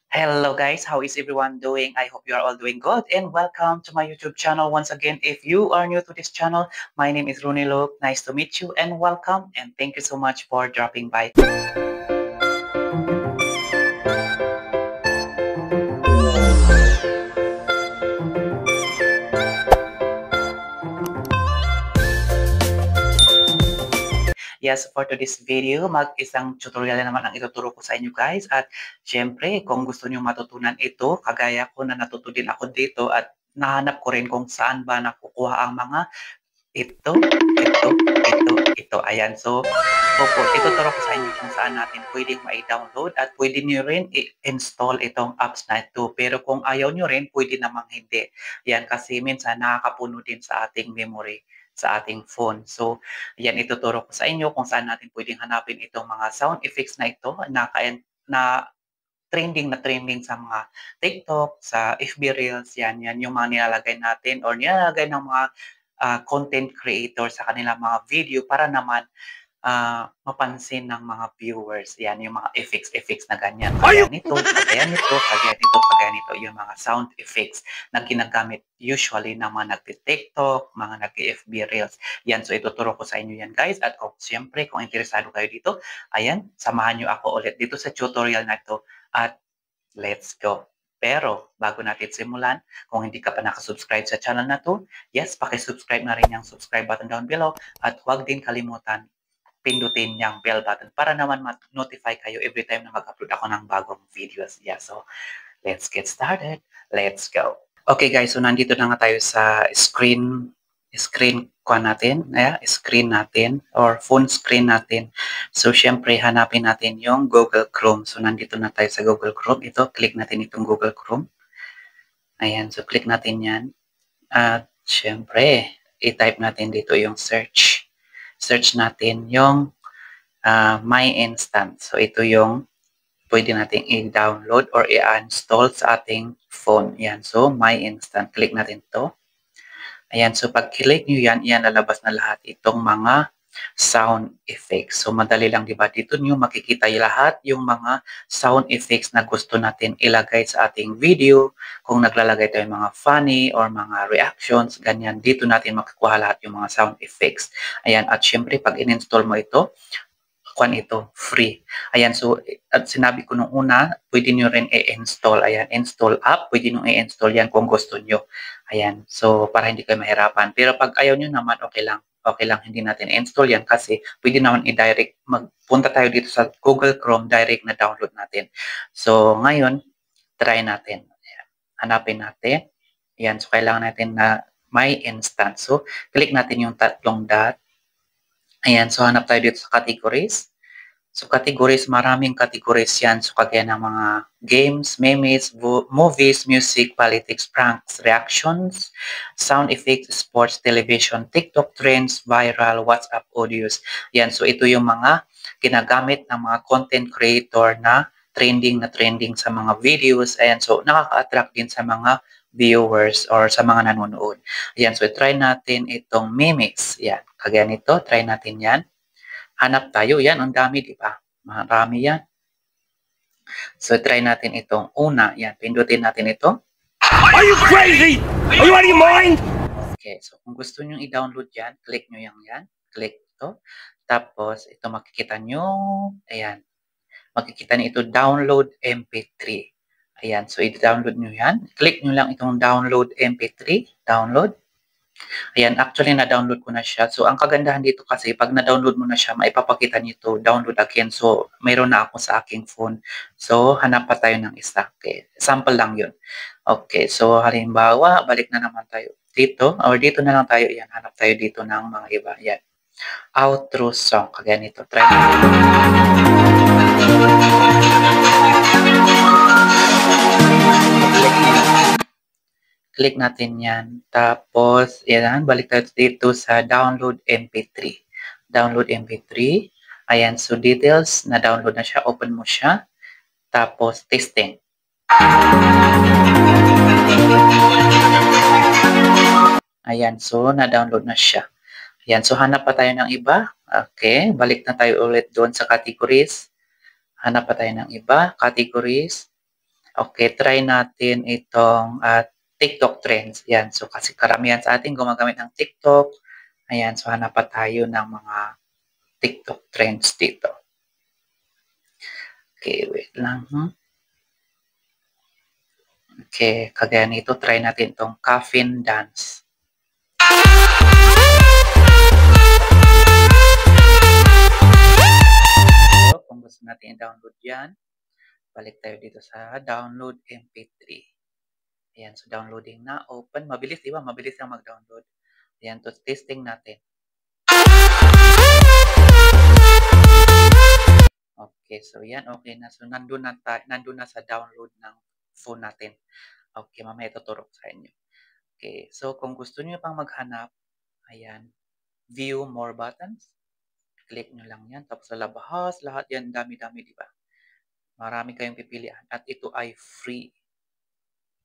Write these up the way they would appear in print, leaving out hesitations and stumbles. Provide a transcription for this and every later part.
Hello guys, how is everyone doing? I hope you are all doing good and welcome to my YouTube channel once again. If you are new to this channel, my name is Rooney Luke. Nice to meet you and welcome and thank you so much for dropping by. Yes, for today's video, mag-isang tutorial na naman ang ituturo ko sa inyo guys. At syempre, kung gusto niyo matutunan ito, kagaya ko na natuto din ako dito at nahanap ko rin kung saan ba nakukuha ang mga ito. Ayan. So, ituturo ko sa inyo kung saan natin pwedeng ma-download at pwede nyo rin i-install itong apps na ito. Pero kung ayaw nyo rin, pwede namang hindi. Yan, kasi minsan nakakapuno din sa ating memory sa ating phone. So, yan, ituturo ko sa inyo kung saan natin pwedeng hanapin itong mga sound effects na ito na trending sa mga TikTok, sa FB Reels, yan yung mga nilalagay natin or nilalagay ng mga content creator sa kanilang mga video para naman mapansin ng mga viewers. Yan, yung mga effects na ganyan. Kagaya nito, yung mga sound effects na ginagamit usually ng mga nagti-TikTok, mga nag-FB Reels. Yan, so ituturo ko sa inyo yan guys. At siyempre, kung interesado kayo dito, ayan, samahan nyo ako ulit dito sa tutorial na ito. At let's go. Pero, bago natin simulan, kung hindi ka pa nakasubscribe sa channel na to, yes, pakisubscribe na rin yung subscribe button down below at huwag din kalimutan pindutin yung bell button para naman ma-notify kayo every time na mag-upload ako ng bagong videos. Yeah, so let's get started. Let's go. Okay guys, so nandito na nga tayo sa screen natin or phone screen natin. So syempre hanapin natin yung Google Chrome. So nandito na tayo sa Google Chrome. Ito, click natin itong Google Chrome. Ayan, so click natin yan. At syempre, i-type natin dito yung search natin yung My Instant. So, ito yung pwede natin i-download or i-install sa ating phone. Yan. So, My Instant. Click natin to. Ayan. So, pag-click nyo yan, lalabas na lahat itong mga sound effects. So, madali lang, diba? Dito nyo makikita lahat yung mga sound effects na gusto natin ilagay sa ating video. Kung naglalagay tayo mga funny or mga reactions, ganyan, dito natin makukuha lahat yung mga sound effects. Ayan, at syempre, pag in-install mo ito, free. Ayan, so, at sinabi ko nung una, pwede nyo rin i-install. Ayan, install app, pwede nyo i-install yan kung gusto nyo. Ayan, so, para hindi kayo mahirapan. Pero pag ayaw nyo naman, okay lang, hindi natin i-install yan kasi pwede naman i-direct, magpunta tayo dito sa Google Chrome, direct na download natin. So, ngayon, try natin. Ayan, hanapin natin. Ayan, so, kailangan natin na may instance. So, click natin yung tatlong dot. Ayan, so hanap tayo dito sa categories. So, categories, maraming categories yan. So, kagaya ng mga games, memes, movies, music, politics, pranks, reactions, sound effects, sports, television, TikTok trends, viral, WhatsApp audios. Yan. So, ito yung mga ginagamit ng mga content creator na trending sa mga videos. Ayan. So, nakaka-attract din sa mga viewers or sa mga nanonood. Ayan. So, try natin itong memes. Yan. Kagaya nito, try natin yan. Hanap tayo. Yan, ang dami, di ba? Marami yan. So, try natin itong una. Yan, pindutin natin ito. Are you crazy? Are you out of your mind? Okay, so kung gusto nyo i-download yan, click nyo yan. Click ito. Tapos, ito makikita nyo. Ayan. Makikita nyo ito, download MP3. Ayan, so i-download nyo yan. Click nyo lang itong download MP3. Download. Ayan, actually na-download ko na siya. So, ang kagandahan dito kasi, pag na-download mo na siya, maipapakita nito, download again. So, mayroon na ako sa aking phone. So, hanap pa tayo ng isa. Okay, sample lang yun. Okay, so halimbawa, balik na naman tayo dito. Or dito na lang tayo. Ayan, hanap tayo dito ng mga iba. Ayan. Outro song. Kagaya nito. Try click natin yan. Tapos, yan, balik tayo dito sa download MP3. Download MP3. Ayan, so details, na-download na siya. Open mo siya. Tapos, testing. Ayan, so na-download na siya. Ayan, so hanap pa tayo ng iba. Okay, balik na tayo ulit doon sa categories. Hanap pa tayo ng iba. Categories. Okay, try natin itong TikTok trends. Yan. So, kasi karamihan sa atin gumagamit ng TikTok. Ayan. So, hanap pa tayo ng mga TikTok trends dito. Okay, wait lang. Okay, kagaya nito, try natin itong coffin dance. So, kung gusto natin i-download yan, balik tayo dito sa download MP3. Ayan, so downloading na, open. Mabilis, di ba? Mabilis lang mag-download. Ayan, to testing natin. Okay, so yan, okay na. So, nandun na sa download ng phone natin. Okay, mamaya tuturo ko sa inyo. Okay, so kung gusto niyo pang maghanap, ayan, view more buttons. Click nyo lang yan. Tapos sa labas, lahat yan, dami-dami, di ba? Marami kayong pipilian. At ito ay free.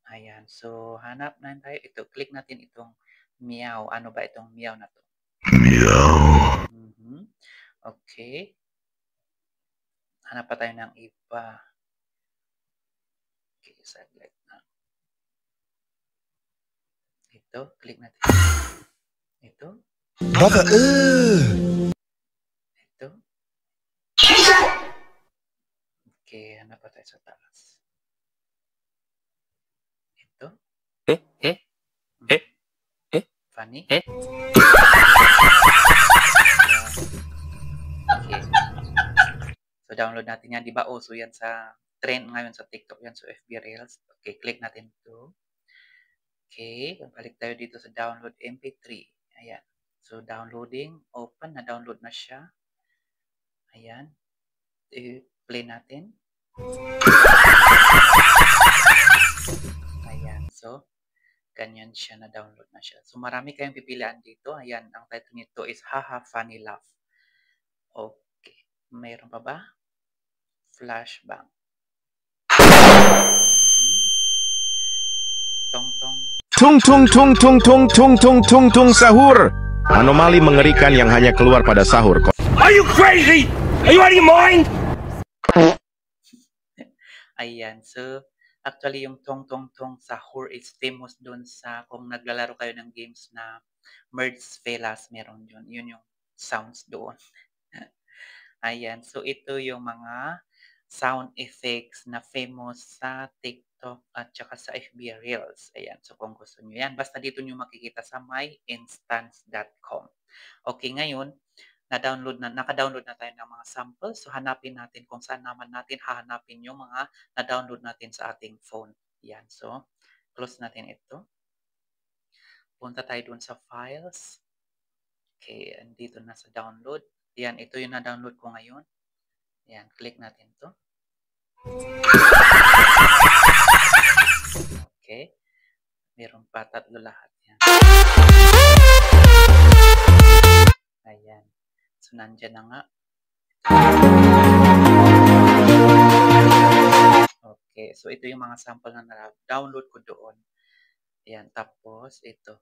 Ayan, so hanap na tayo. Ito, click natin itong meow. Ano ba itong meow na to? Meow. Okay. Hanap pa tayo ng iba. Okay, saglit na. Ito, click natin. Ito. Baka, Ito. Okay, hanap pa tayo sa taas. Ito. Funny. Okay. So, download natin yan. Di ba, uso yan sa trend ngayon sa TikTok yan. So, FB Reels. Okay, click natin ito. Okay, balik tayo dito sa download MP3. Ayan. So, downloading. Open. Na-download na siya. Ayan. I-play natin. Ayan. So, ganyan siya. Na-download na siya. So, marami kayong pipilian dito. Ayan. Ang title nito is Haha Funny Laugh. Okay. Mayroon pa ba? Flashbang. Tong-tong. tung tung tung tung tung tung tung tung tung sahur. Anomali mengerikan yang hanya keluar pada sahur. Are you crazy? Are you out of your mind? Ayan. So, actually, yung tong-tong-tong sahur is famous dun sa kung naglalaro kayo ng games na Merge Velas, meron yun. Yun yung sounds doon. Ayan. So, ito yung mga sound effects na famous sa TikTok at saka sa FB Reels. Ayan. So, kung gusto nyo yan, basta dito nyo makikita sa myinstance.com. Okay, ngayon, naka-download na tayo ng mga samples. So, hanapin natin kung saan naman natin hahanapin yung mga na-download natin sa ating phone. Yan. So, close natin ito. Punta tayo dun sa files. Okay, andito na sa download. Yan, ito yung na-download ko ngayon. Yan, click natin to. Okay. Meron pa tatlo lahat. Yan. Ayan. So, nandyan na nga. Okay. So, ito yung mga sample na na-download ko doon. Ayan. Tapos, ito.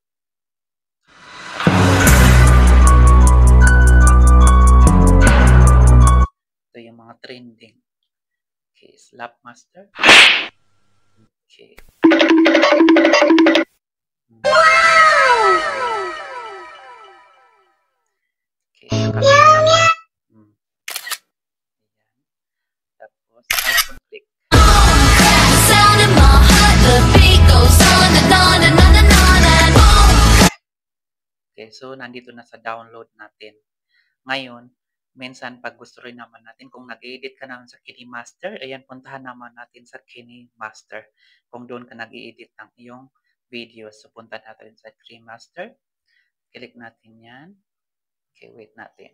Ito yung mga trending. Okay. Slapmaster. Okay. Okay. Tapos, iPhone click. Okay, so nandito na sa download natin. Ngayon, minsan pag gusto rin naman natin, kung nag-edit ka naman sa KineMaster, ayan, puntahan naman natin sa KineMaster. Kung doon ka nag-edit ng iyong videos. So, punta natin sa KineMaster. Click natin yan. Okay, wait natin.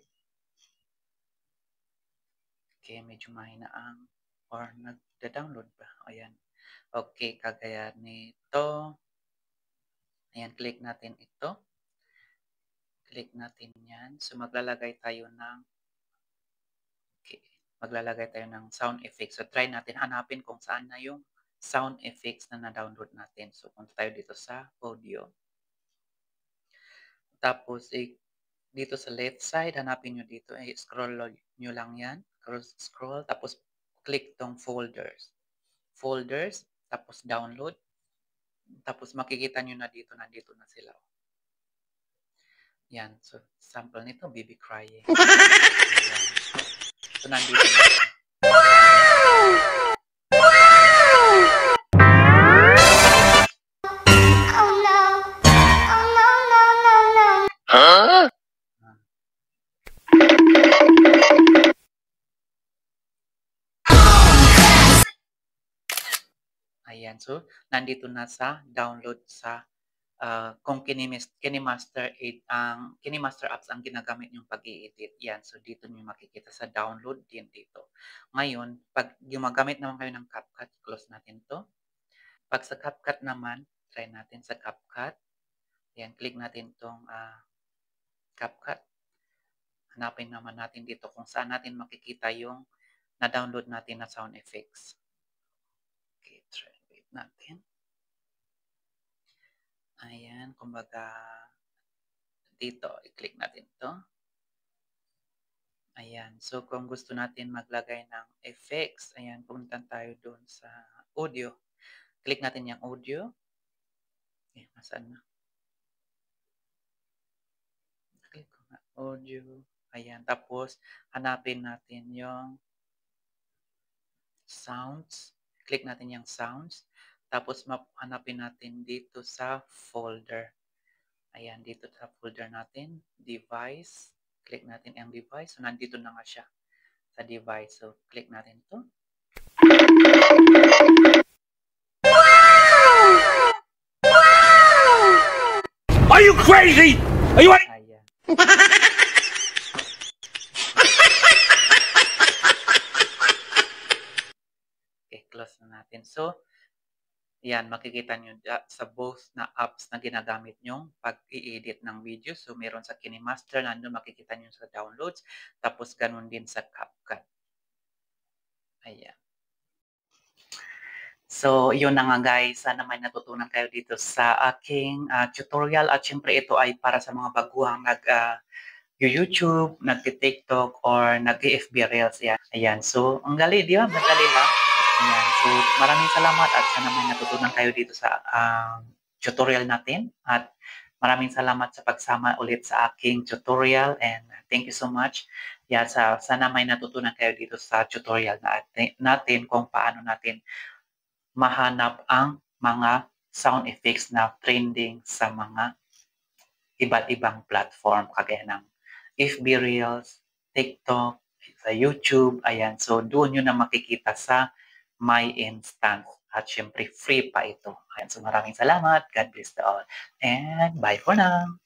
Okay, medyo mahina ang or nagda-download ba? Ayan. Okay, kagaya nito. Ayan, click natin ito. Click natin yan. So, maglalagay tayo ng sound effects. So, try natin hanapin kung saan na yung sound effects na na-download natin. So, punta tayo dito sa audio. Tapos, dito sa left side, hanapin nyo dito. Scroll nyo lang yan. Scroll. Tapos, click tong folders. Folders. Tapos download. Tapos makikita nyo na dito, nandito na sila. Yan. So, sample nito, baby crying. Ayan. So, nandito na siya. Ayan. So, nandito na sa download sa kung KineMaster 8 KineMaster apps ang ginagamit yung pag-i-edit. Yan. So, dito nyo makikita sa download din dito. Ngayon, pag gumagamit naman kayo ng CapCut, close natin to. Pag sa CapCut naman, try natin sa CapCut. Yan, click natin tong CapCut. Hanapin naman natin dito kung saan natin makikita yung na-download natin na sound effects. Okay, try wait natin. Ayan, kumbaga dito, i-click natin to. Ayan, so kung gusto natin maglagay ng effects, ayan, pumunta tayo doon sa audio. Click natin yung audio. Okay, masaan na? Click ko na audio. Ayan, tapos hanapin natin yung sounds. Click natin yung sounds. Tapos hanapin natin dito sa folder. Ayan, dito sa folder natin, device. Click natin yung device. So, nandito na nga siya sa device. So, click natin to. Are you crazy? Are you... Ayan. Okay, close na natin. So, yan, makikita nyo sa both na apps na ginagamit nyo pag i-edit ng video. So, meron sa KineMaster, nandun makikita nyo sa downloads. Tapos, ganun din sa CapCut. Ayan. So, yun na nga guys. Sana may natutunan kayo dito sa aking tutorial. At syempre, ito ay para sa mga baguhang nag-YouTube, nag-TikTok, or nag-FB Reels. Ayan. So, ang gali, di ba? Madali lang. Ayan. So, maraming salamat at sana may natutunan kayo dito sa tutorial natin. At maraming salamat sa pagsama ulit sa aking tutorial and thank you so much. Yan, sana may natutunan kayo dito sa tutorial natin kung paano natin mahanap ang mga sound effects na trending sa mga iba't ibang platform kagaya ng FB Reels, TikTok, sa YouTube. Ayan, so doon yun na makikita sa My Instance. At syempre, free pa ito. Ayan, so maraming salamat. God bless you all. And bye for now.